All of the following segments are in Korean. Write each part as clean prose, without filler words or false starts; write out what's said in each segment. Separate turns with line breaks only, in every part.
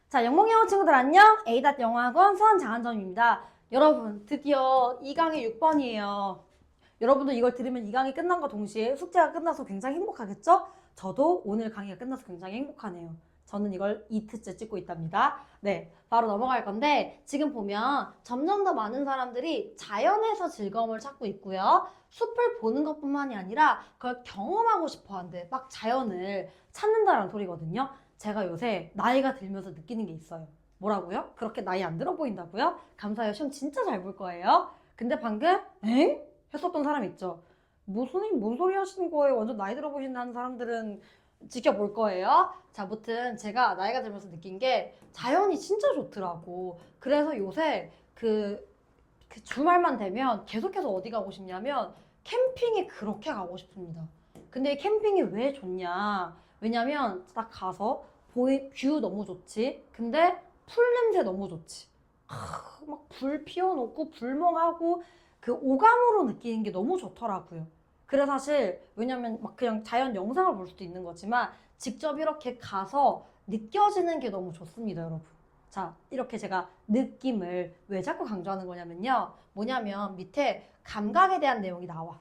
자, 영몽영어 친구들 안녕! A닷 영어학원 수원 장한점입니다. 여러분, 드디어 2강의 6번이에요. 여러분도 이걸 들으면 2강이 끝난과 동시에 숙제가 끝나서 굉장히 행복하겠죠? 저도 오늘 강의가 끝나서 굉장히 행복하네요. 저는 이걸 2트째 찍고 있답니다. 네, 바로 넘어갈 건데 지금 보면 점점 더 많은 사람들이 자연에서 즐거움을 찾고 있고요. 숲을 보는 것뿐만이 아니라 그걸 경험하고 싶어 하는데 막 자연을 찾는다는 소리거든요. 제가 요새 나이가 들면서 느끼는 게 있어요. 뭐라고요? 그렇게 나이 안 들어 보인다고요? 감사해요. 시험 진짜 잘 볼 거예요. 근데 방금 엥? 했었던 사람 있죠. 뭐 선생님 뭔 소리 하시는 거예요? 완전 나이 들어 보신다는 사람들은 지켜볼 거예요. 자, 아무튼 제가 나이가 들면서 느낀 게 자연이 진짜 좋더라고. 그래서 요새 그 주말만 되면 계속해서 어디 가고 싶냐면 캠핑에 그렇게 가고 싶습니다. 근데 이 캠핑이 왜 좋냐? 왜냐면 딱 가서 뷰 너무 좋지. 근데 풀 냄새 너무 좋지. 막 불 피워놓고 불멍하고 그 오감으로 느끼는 게 너무 좋더라고요. 그래 사실 왜냐면 막 그냥 자연 영상을 볼 수도 있는 거지만 직접 이렇게 가서 느껴지는 게 너무 좋습니다, 여러분. 자, 이렇게 제가 느낌을 왜 자꾸 강조하는 거냐면요. 뭐냐면 밑에 감각에 대한 내용이 나와.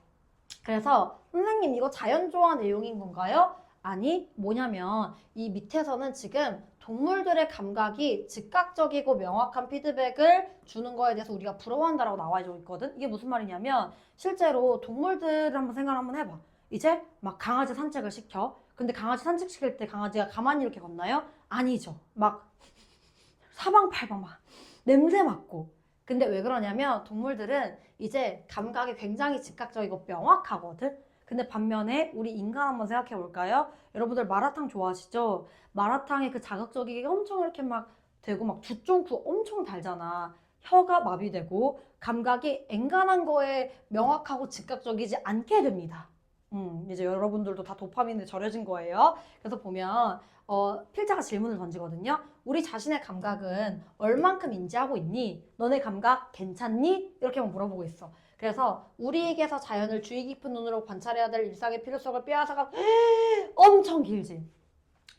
그래서 선생님 이거 자연조화 내용인 건가요? 아니, 뭐냐면 이 밑에서는 지금 동물들의 감각이 즉각적이고 명확한 피드백을 주는 거에 대해서 우리가 부러워한다라고 나와 있거든. 이게 무슨 말이냐면 실제로 동물들을 한번 생각 한번 해봐. 이제 막 강아지 산책을 시켜. 근데 강아지 산책시킬 때 강아지가 가만히 이렇게 걷나요? 아니죠. 막 사방팔방 막 냄새 맡고. 근데 왜 그러냐면 동물들은 이제 감각이 굉장히 즉각적이고 명확하거든. 근데 반면에 우리 인간 한번 생각해 볼까요? 여러분들 마라탕 좋아하시죠? 마라탕에 그 자극적이게 엄청 이렇게 막 되고 막 두 쫑쿠 엄청 달잖아. 혀가 마비되고 감각이 엔간한 거에 명확하고 즉각적이지 않게 됩니다. 이제 여러분들도 다 도파민에 절여진 거예요. 그래서 보면 필자가 질문을 던지거든요. 우리 자신의 감각은 얼만큼 인지하고 있니? 너네 감각 괜찮니? 이렇게 물어보고 있어. 그래서 우리에게서 자연을 주의 깊은 눈으로 관찰해야 될 일상의 필요성을 빼앗아가 엄청 길지.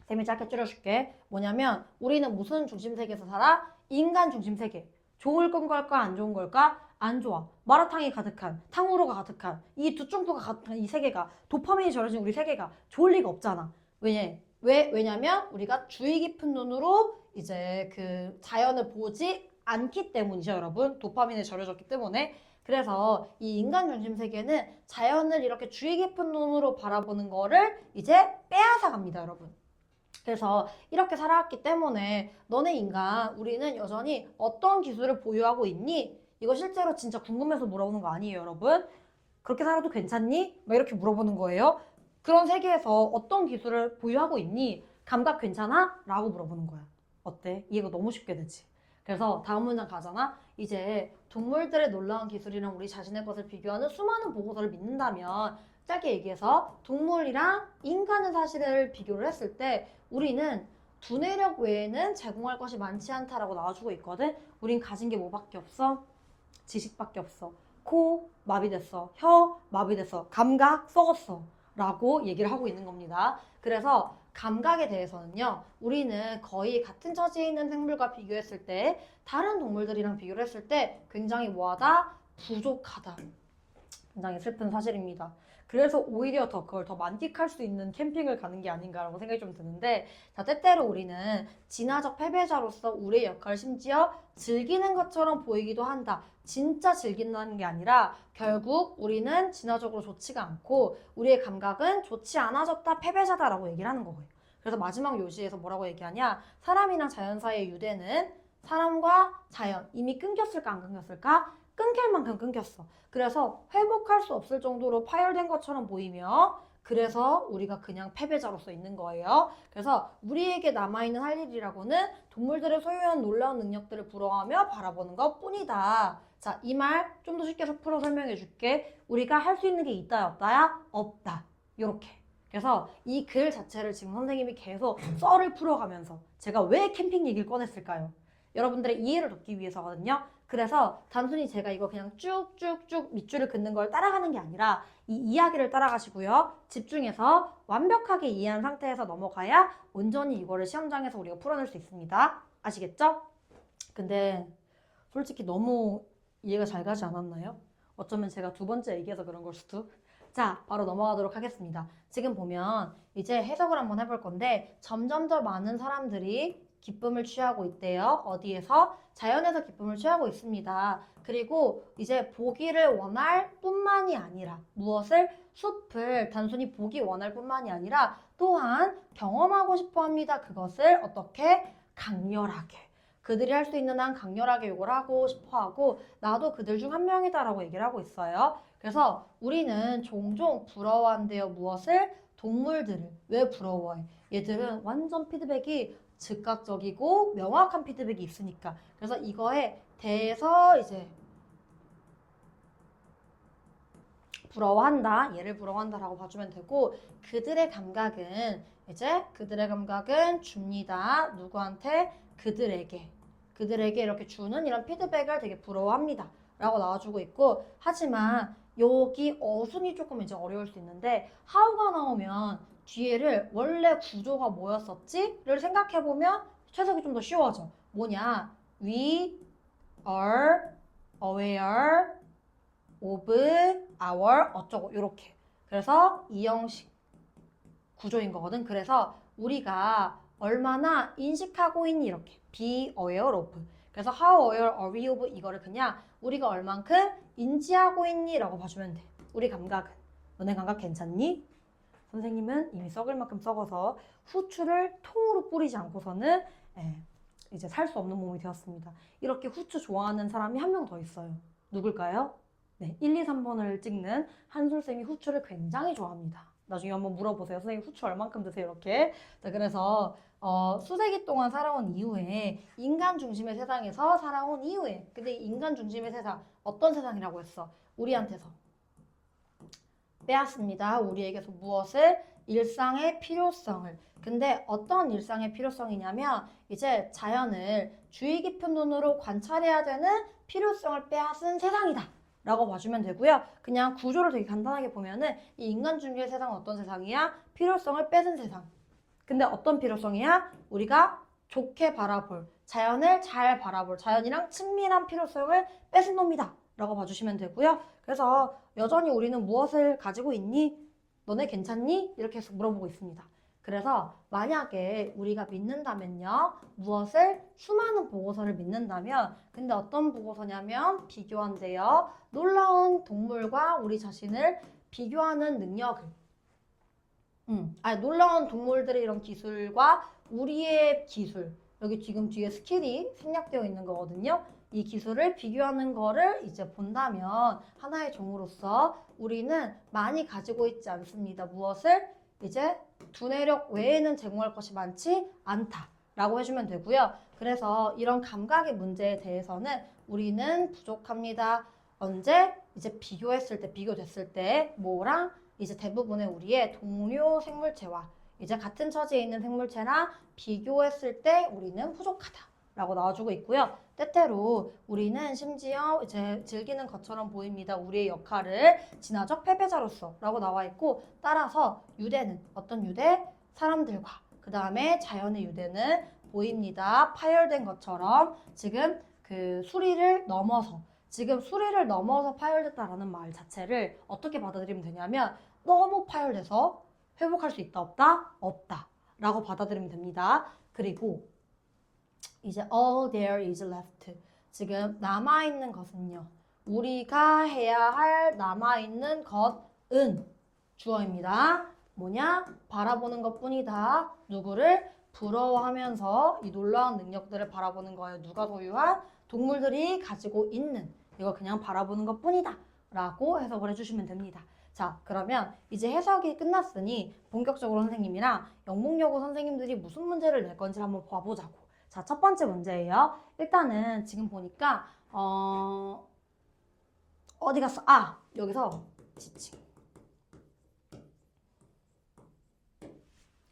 쌤이 짧게 줄여줄게. 뭐냐면 우리는 무슨 중심 세계에서 살아? 인간 중심 세계. 좋을 건 걸까? 안 좋은 걸까? 안 좋아. 마라탕이 가득한, 탕후루가 가득한, 이 두쫑프가 가득한 이 세계가, 도파민이 절여진 우리 세계가 좋을 리가 없잖아. 왜냐면 우리가 주의 깊은 눈으로 이제 그 자연을 보지 않기 때문이죠, 여러분. 도파민에 절여졌기 때문에. 그래서 이 인간 중심 세계는 자연을 이렇게 주의 깊은 눈으로 바라보는 거를 이제 빼앗아 갑니다, 여러분. 그래서 이렇게 살아왔기 때문에 너네 인간, 우리는 여전히 어떤 기술을 보유하고 있니? 이거 실제로 진짜 궁금해서 물어보는 거 아니에요, 여러분? 그렇게 살아도 괜찮니? 막 이렇게 물어보는 거예요. 그런 세계에서 어떤 기술을 보유하고 있니? 감각 괜찮아? 라고 물어보는 거야. 어때? 이해가 너무 쉽게 되지. 그래서 다음 문장 가잖아? 이제 동물들의 놀라운 기술이랑 우리 자신의 것을 비교하는 수많은 보고서를 믿는다면 짧게 얘기해서 동물이랑 인간의 사실을 비교를 했을 때 우리는 두뇌력 외에는 제공할 것이 많지 않다라고 나와주고 있거든. 우린 가진 게 뭐밖에 없어? 지식밖에 없어. 코 마비됐어. 혀 마비됐어. 감각 썩었어. 라고 얘기를 하고 있는 겁니다. 그래서 감각에 대해서는요. 우리는 거의 같은 처지에 있는 생물과 비교했을 때 다른 동물들이랑 비교를 했을 때 굉장히 뭐하다? 부족하다. 굉장히 슬픈 사실입니다. 그래서 오히려 그걸 더 만끽할 수 있는 캠핑을 가는 게 아닌가라고 생각이 좀 드는데, 자, 때때로 우리는 진화적 패배자로서 우리의 역할을 심지어 즐기는 것처럼 보이기도 한다. 진짜 즐긴다는 게 아니라 결국 우리는 진화적으로 좋지가 않고 우리의 감각은 좋지 않아졌다, 패배자다라고 얘기를 하는 거예요. 그래서 마지막 요지에서 뭐라고 얘기하냐? 사람이랑 자연 사이의 유대는 사람과 자연, 이미 끊겼을까 안 끊겼을까? 끊길 만큼 끊겼어. 그래서 회복할 수 없을 정도로 파열된 것처럼 보이며 그래서 우리가 그냥 패배자로서 있는 거예요. 그래서 우리에게 남아있는 할 일이라고는 동물들의 소유한 놀라운 능력들을 부러워하며 바라보는 것 뿐이다. 자, 이 말 좀 더 쉽게 풀어 설명해 줄게. 우리가 할 수 있는 게 있다야 없다야? 없다. 요렇게. 그래서 이 글 자체를 지금 선생님이 계속 썰을 풀어가면서 제가 왜 캠핑 얘기를 꺼냈을까요? 여러분들의 이해를 돕기 위해서거든요. 그래서 단순히 제가 이거 그냥 쭉쭉쭉 밑줄을 긋는 걸 따라가는 게 아니라 이 이야기를 따라가시고요. 집중해서 완벽하게 이해한 상태에서 넘어가야 온전히 이거를 시험장에서 우리가 풀어낼 수 있습니다. 아시겠죠? 근데 솔직히 너무 이해가 잘 가지 않았나요? 어쩌면 제가 두 번째 얘기해서 그런 걸 수도. 자, 바로 넘어가도록 하겠습니다. 지금 보면 이제 해석을 한번 해볼 건데 점점 더 많은 사람들이 기쁨을 취하고 있대요. 어디에서? 자연에서 기쁨을 취하고 있습니다. 그리고 이제 보기를 원할 뿐만이 아니라 무엇을? 숲을 단순히 보기 원할 뿐만이 아니라 또한 경험하고 싶어 합니다. 그것을 어떻게? 강렬하게. 그들이 할 수 있는 한 강렬하게 욕을 하고 싶어 하고 나도 그들 중 한 명이다라고 얘기를 하고 있어요. 그래서 우리는 종종 부러워한대요. 무엇을? 동물들을. 왜 부러워해? 얘들은 완전 피드백이 즉각적이고 명확한 피드백이 있으니까. 그래서 이거에 대해서 이제 부러워한다. 얘를 부러워한다라고 봐주면 되고 그들의 감각은 줍니다. 누구한테? 그들에게 이렇게 주는 이런 피드백을 되게 부러워합니다. 라고 나와주고 있고 하지만 여기 어순이 조금 이제 어려울 수 있는데 how가 나오면 뒤에를 원래 구조가 뭐였었지? 를 생각해보면 해석이 좀 더 쉬워져. 뭐냐? We are aware of our 어쩌고 이렇게. 그래서 이 형식 구조인 거거든. 그래서 우리가 얼마나 인식하고 있니 이렇게 be aware of. 그래서 how aware are we of 이거를 그냥 우리가 얼만큼 인지하고 있니 라고 봐주면 돼. 우리 감각은. 너네 감각 괜찮니? 선생님은 이미 썩을 만큼 썩어서 후추를 통으로 뿌리지 않고서는 이제 살 수 없는 몸이 되었습니다. 이렇게 후추 좋아하는 사람이 한 명 더 있어요. 누굴까요? 네, 1, 2, 3번을 찍는 한솔쌤이 후추를 굉장히 좋아합니다. 나중에 한번 물어보세요. 선생님 후추 얼만큼 드세요? 이렇게. 자, 그래서 수세기 동안 살아온 이후에 인간 중심의 세상에서 살아온 이후에 근데 인간 중심의 세상 어떤 세상이라고 했어? 우리한테서 빼앗습니다. 우리에게서 무엇을? 일상의 필요성을. 근데 어떤 일상의 필요성이냐면 이제 자연을 주의 깊은 눈으로 관찰해야 되는 필요성을 빼앗은 세상이다. 라고 봐주면 되고요. 그냥 구조를 되게 간단하게 보면은 이 인간 중심의 세상은 어떤 세상이야? 필요성을 뺏은 세상. 근데 어떤 필요성이야? 우리가 좋게 바라볼, 자연을 잘 바라볼, 자연이랑 친밀한 필요성을 뺏은 놈이다. 라고 봐주시면 되고요. 그래서 여전히 우리는 무엇을 가지고 있니? 너네 괜찮니? 이렇게 해서 물어보고 있습니다. 그래서 만약에 우리가 믿는다면요. 무엇을? 수많은 보고서를 믿는다면 근데 어떤 보고서냐면 비교한대요. 놀라운 동물과 우리 자신을 비교하는 능력을 놀라운 동물들의 이런 기술과 우리의 기술 여기 지금 뒤에 스킬이 생략되어 있는 거거든요. 이 기술을 비교하는 거를 이제 본다면 하나의 종으로서 우리는 많이 가지고 있지 않습니다. 무엇을? 이제 두뇌력 외에는 제공할 것이 많지 않다 라고 해주면 되고요. 그래서 이런 감각의 문제에 대해서는 우리는 부족합니다. 언제? 이제 비교됐을 때 뭐랑? 이제 대부분의 우리의 동료 생물체와 이제 같은 처지에 있는 생물체랑 비교했을 때 우리는 부족하다 라고 나와주고 있고요. 때때로 우리는 심지어 이제 즐기는 것처럼 보입니다. 우리의 역할을 진화적 패배자로서 라고 나와 있고 따라서 유대는 어떤 유대? 사람들과 그 다음에 자연의 유대는 보입니다. 파열된 것처럼 지금 그 수리를 넘어서 파열됐다라는 말 자체를 어떻게 받아들이면 되냐면 너무 파열돼서 회복할 수 있다 없다? 없다 라고 받아들이면 됩니다. 그리고 이제 all there is left 지금 남아있는 것은요. 우리가 해야 할 남아있는 것은 주어입니다. 뭐냐? 바라보는 것뿐이다. 누구를? 부러워하면서 이 놀라운 능력들을 바라보는 거예요. 누가 소유한? 동물들이 가지고 있는 이걸 그냥 바라보는 것뿐이다 라고 해석을 해주시면 됩니다. 자, 그러면 이제 해석이 끝났으니 본격적으로 선생님이랑 영문여고 선생님들이 무슨 문제를 낼 건지 한번 봐보자고. 자, 첫 번째 문제예요. 일단은 지금 보니까 어디 갔어? 여기서 지칭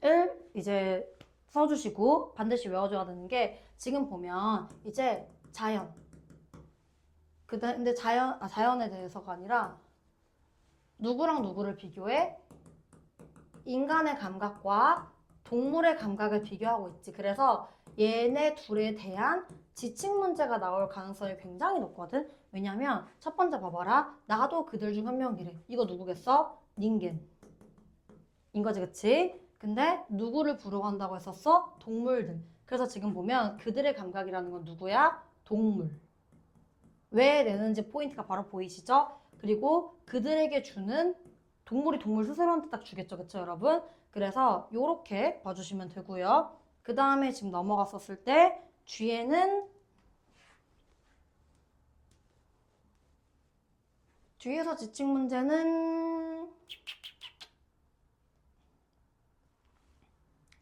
을 이제 써주시고 반드시 외워줘야 되는 게 지금 보면 이제 자연 근데 자연에 대해서가 아니라 누구랑 누구를 비교해? 인간의 감각과 동물의 감각을 비교하고 있지. 그래서 얘네 둘에 대한 지칭 문제가 나올 가능성이 굉장히 높거든. 왜냐면 첫 번째 봐봐라. 나도 그들 중 한 명이래. 이거 누구겠어? 닌겐. 인거지, 그치? 근데 누구를 부러워한다고 했었어? 동물들. 그래서 지금 보면 그들의 감각이라는 건 누구야? 동물. 왜 내는지 포인트가 바로 보이시죠? 그리고 그들에게 주는 동물이 동물 스스로한테 딱 주겠죠, 그쵸 여러분? 그래서 요렇게 봐주시면 되고요. 그 다음에 지금 넘어갔었을 때 뒤에서 지칭 문제는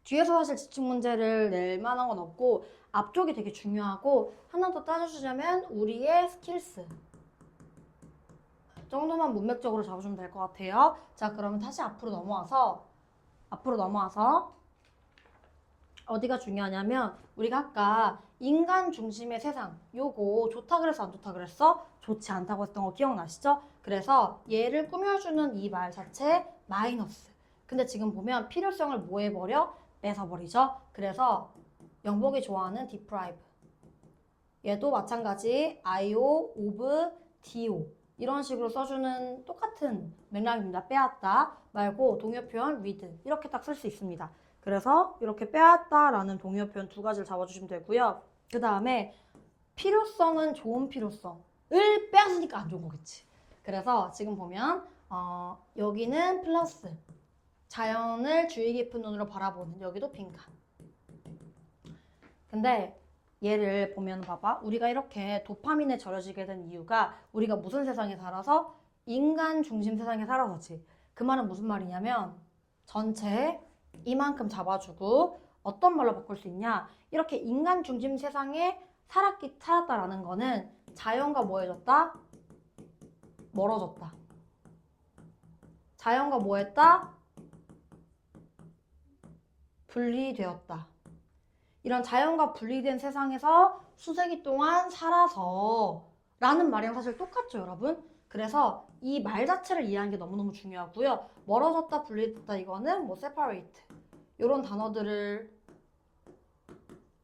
뒤에서 사실 지칭 문제를 낼 만한 건 없고 앞쪽이 되게 중요하고 하나 더 따져주자면 우리의 스킬스 정도만 문맥적으로 잡아주면 될 것 같아요. 자, 그러면 다시 앞으로 넘어와서 어디가 중요하냐면 우리가 아까 인간 중심의 세상 요거 좋다 그래서 안 좋다 그랬어? 좋지 않다고 했던 거 기억나시죠? 그래서 얘를 꾸며주는 이 말 자체 마이너스. 근데 지금 보면 필요성을 뭐 해버려? 뺏어버리죠. 그래서 영복이 좋아하는 deprive. 얘도 마찬가지 IO, of, DO 이런 식으로 써주는 똑같은 맥락입니다. 빼앗다 말고 동요 표현 with 이렇게 딱 쓸 수 있습니다. 그래서 이렇게 빼앗다라는 동요 표현 두 가지를 잡아주시면 되고요. 그 다음에 필요성은 좋은 필요성을 빼앗으니까 안 좋은 거겠지. 그래서 지금 보면 여기는 플러스 자연을 주의 깊은 눈으로 바라보는 여기도 빈칸. 근데 얘를 보면 봐봐. 우리가 이렇게 도파민에 절여지게 된 이유가 우리가 무슨 세상에 살아서? 인간 중심 세상에 살아서지. 그 말은 무슨 말이냐면 전체 이만큼 잡아주고 어떤 말로 바꿀 수 있냐? 이렇게 인간 중심 세상에 살았다라는 거는 자연과 뭐 해졌다? 멀어졌다. 자연과 뭐 했다? 분리되었다. 이런 자연과 분리된 세상에서 수세기 동안 살아서 라는 말이랑 사실 똑같죠, 여러분? 그래서 이 말 자체를 이해하는 게 너무너무 중요하고요. 멀어졌다, 분리됐다 이거는 뭐 separate 이런 단어들을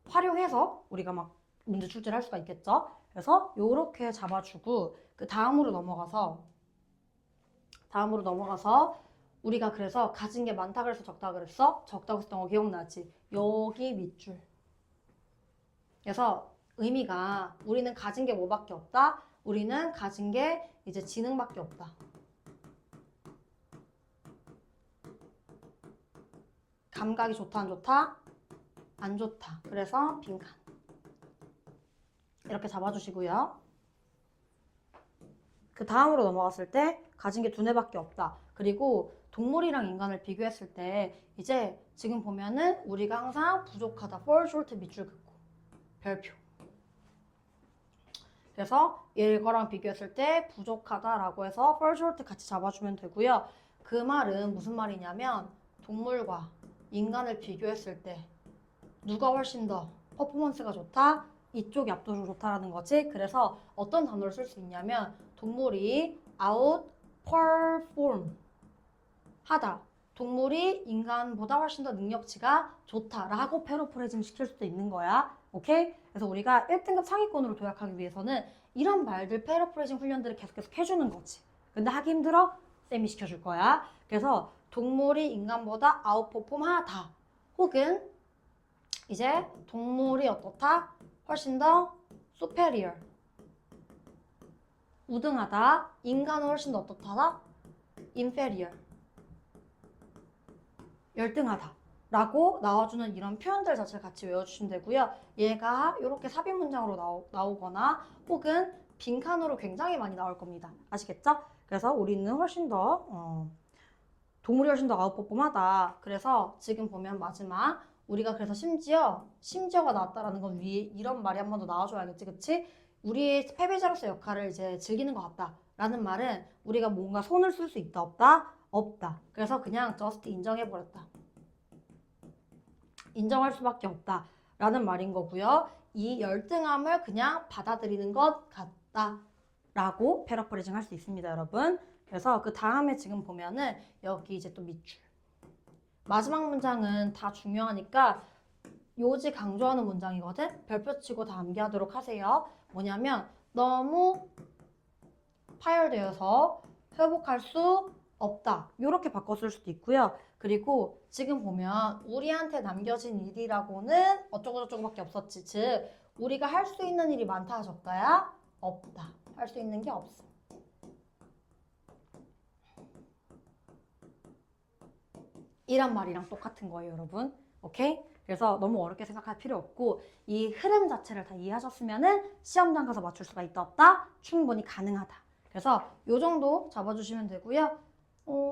활용해서 우리가 막 문제 출제를 할 수가 있겠죠. 그래서 요렇게 잡아주고 그 다음으로 넘어가서 우리가 그래서 가진 게 많다 그래서 적다 그랬어? 적다고 했던 거 기억나지? 여기 밑줄. 그래서 의미가 우리는 가진 게 뭐밖에 없다? 우리는 가진 게 이제 지능밖에 없다. 감각이 좋다 안 좋다? 안 좋다. 그래서 빈칸. 이렇게 잡아주시고요. 그 다음으로 넘어갔을 때 가진 게 두뇌밖에 없다. 그리고 동물이랑 인간을 비교했을 때 이제 지금 보면은 우리가 항상 부족하다. fall short 밑줄 긋고 별표. 그래서 얘거랑 비교했을 때 부족하다라고 해서 fall short 같이 잡아주면 되고요. 그 말은 무슨 말이냐면 동물과 인간을 비교했을 때 누가 훨씬 더 퍼포먼스가 좋다? 이쪽이 압도적으로 좋다라는 거지. 그래서 어떤 단어를 쓸 수 있냐면 동물이 outperform 하다. 동물이 인간보다 훨씬 더 능력치가 좋다라고 패러프레이징 시킬 수도 있는 거야. 오케이? 그래서 우리가 1등급 상위권으로 도약하기 위해서는 이런 말들 패러프레이징 훈련들을 계속 해주는 거지. 근데 하기 힘들어? 쌤이 시켜줄 거야. 그래서 동물이 인간보다 아웃퍼폼 하다. 혹은 이제 동물이 어떻다? 훨씬 더 superior. 우등하다. 인간은 훨씬 더 어떻다? inferior. 열등하다 라고 나와주는 이런 표현들 자체를 같이 외워주시면 되고요. 얘가 이렇게 삽입 문장으로 나오거나 혹은 빈칸으로 굉장히 많이 나올 겁니다. 아시겠죠? 그래서 우리는 훨씬 더 동물이 훨씬 더 아웃퍼폼하다. 그래서 지금 보면 마지막 우리가 그래서 심지어가 나왔다라는 건 위에 이런 말이 한 번 더 나와줘야겠지, 그치? 우리의 패배자로서 역할을 이제 즐기는 것 같다 라는 말은 우리가 뭔가 손을 쓸 수 있다 없다? 없다. 그래서 그냥 just 인정해버렸다. 인정할 수밖에 없다 라는 말인 거고요. 이 열등함을 그냥 받아들이는 것 같다 라고 패러프레이징 할 수 있습니다, 여러분. 그래서 그 다음에 지금 보면은 여기 이제 또 밑줄. 마지막 문장은 다 중요하니까 요지 강조하는 문장이거든. 별표 치고 다 암기하도록 하세요. 뭐냐면 너무 파열되어서 회복할 수 없다. 이렇게 바꿨을 수도 있고요. 그리고 지금 보면 우리한테 남겨진 일이라고는 어쩌고저쩌고밖에 없었지. 즉 우리가 할 수 있는 일이 많다 적다야? 없다. 할 수 있는 게 없어. 이란 말이랑 똑같은 거예요, 여러분. 오케이? 그래서 너무 어렵게 생각할 필요 없고 이 흐름 자체를 다 이해하셨으면은 시험장 가서 맞출 수가 있다 없다? 충분히 가능하다. 그래서 요 정도 잡아주시면 되고요.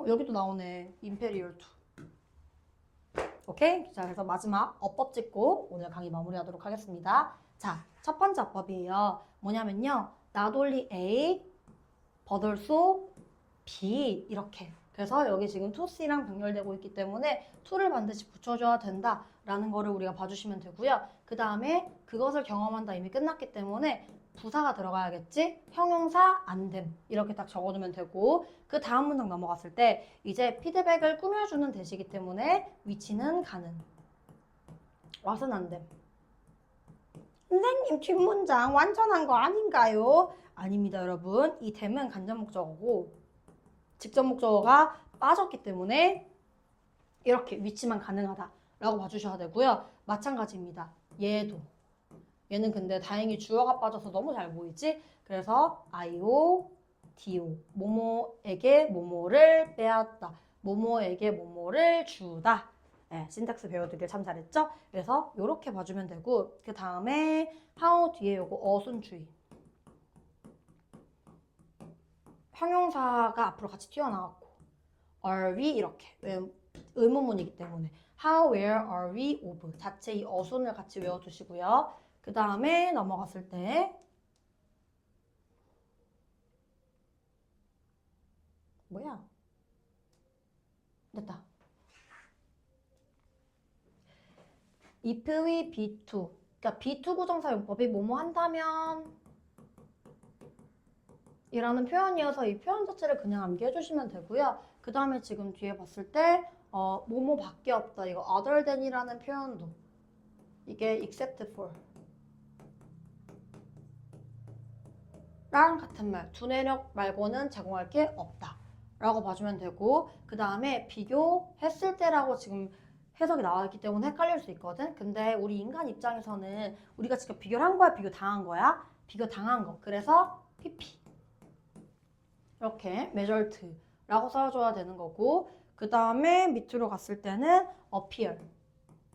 여기도 나오네. 임페리얼 2. 오케이? 자, 그래서 마지막 어법 짚고 오늘 강의 마무리하도록 하겠습니다. 자, 첫 번째 어법이에요. 뭐냐면요. not only A, but also B 이렇게. 그래서 여기 지금 to C랑 병렬되고 있기 때문에 to를 반드시 붙여줘야 된다라는 거를 우리가 봐주시면 되고요. 그 다음에 그것을 경험한다 이미 끝났기 때문에 부사가 들어가야겠지? 형용사 안 됨. 이렇게 딱 적어두면 되고 그 다음 문장 넘어갔을 때 이제 피드백을 꾸며주는 대시기 때문에 위치는 가능. 왓은 안 됨. 선생님 뒷문장 완전한 거 아닌가요? 아닙니다, 여러분. 이 됨은 간접 목적어고 직접 목적어가 빠졌기 때문에 이렇게 위치만 가능하다라고 봐주셔야 되고요. 마찬가지입니다. 얘는 근데 다행히 주어가 빠져서 너무 잘 보이지? 그래서 IO, DO 뭐뭐에게 뭐뭐를 빼앗다. 뭐뭐에게 뭐뭐를 주다. 네, 신탁스 배워두길 참 잘했죠? 그래서 이렇게 봐주면 되고 그 다음에 how 뒤에 요거 어순주의. 형용사가 앞으로 같이 튀어나왔고 are we 이렇게 의문문이기 때문에 how, where, are we, of 자체 이 어순을 같이 외워두시고요. 그 다음에 넘어갔을 때 뭐야? 됐다. if we be to 그러니까 be to 구정사 용법이 뭐뭐 한다면 이라는 표현이어서 이 표현 자체를 그냥 암기해 주시면 되고요. 그 다음에 지금 뒤에 봤을 때 뭐뭐밖에 없다. 이거 other than이라는 표현도 이게 except for 랑 같은 말 두 내력 말고는 제공할 게 없다 라고 봐주면 되고 그 다음에 비교했을 때라고 지금 해석이 나와 있기 때문에 헷갈릴 수 있거든. 근데 우리 인간 입장에서는 우리가 지금 비교를 한 거야 비교 당한 거야? 비교 당한 거. 그래서 PP 이렇게 measured라고 써줘야 되는 거고 그 다음에 밑으로 갔을 때는 appear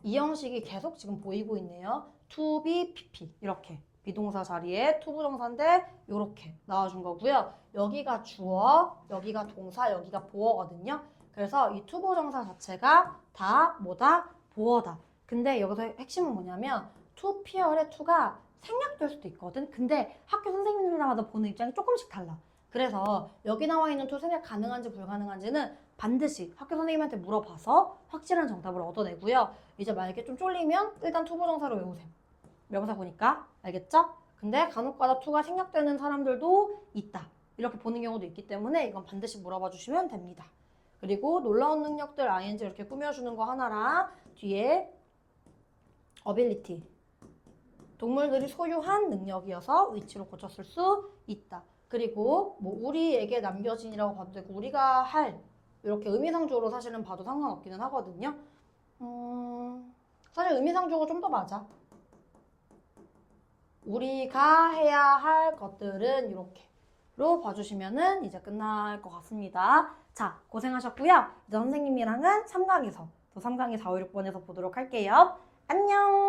이 형식이 계속 지금 보이고 있네요. to be PP 이렇게 비동사 자리에 to 부정사인데 이렇게 나와준 거고요. 여기가 주어, 여기가 동사, 여기가 보어거든요. 그래서 이 to 부정사 자체가 다 뭐다? 보어다. 근데 여기서 핵심은 뭐냐면 to appear의 to가 생략될 수도 있거든. 근데 학교 선생님들마다 보는 입장이 조금씩 달라. 그래서 여기 나와 있는 to 생략 가능한지 불가능한지는 반드시 학교 선생님한테 물어봐서 확실한 정답을 얻어내고요. 이제 만약에 좀 쫄리면 일단 to 부정사로 외우세요. 명사 보니까 알겠죠? 근데 간혹가다 to가 생략되는 사람들도 있다. 이렇게 보는 경우도 있기 때문에 이건 반드시 물어봐 주시면 됩니다. 그리고 놀라운 능력들 ing 이렇게 꾸며주는 거 하나랑 뒤에 ability 동물들이 소유한 능력이어서 위치로 고쳤을 수 있다. 그리고 뭐 우리에게 남겨진이라고 봐도 되고 우리가 할 이렇게 의미상주어로 사실은 봐도 상관없기는 하거든요. 사실 의미상주어가 좀 더 맞아. 우리가 해야 할 것들은 이렇게로 봐주시면은 이제 끝날 것 같습니다. 자, 고생하셨고요. 이제 선생님이랑은 3강에서 또 3강의 4, 5, 6번에서 보도록 할게요. 안녕!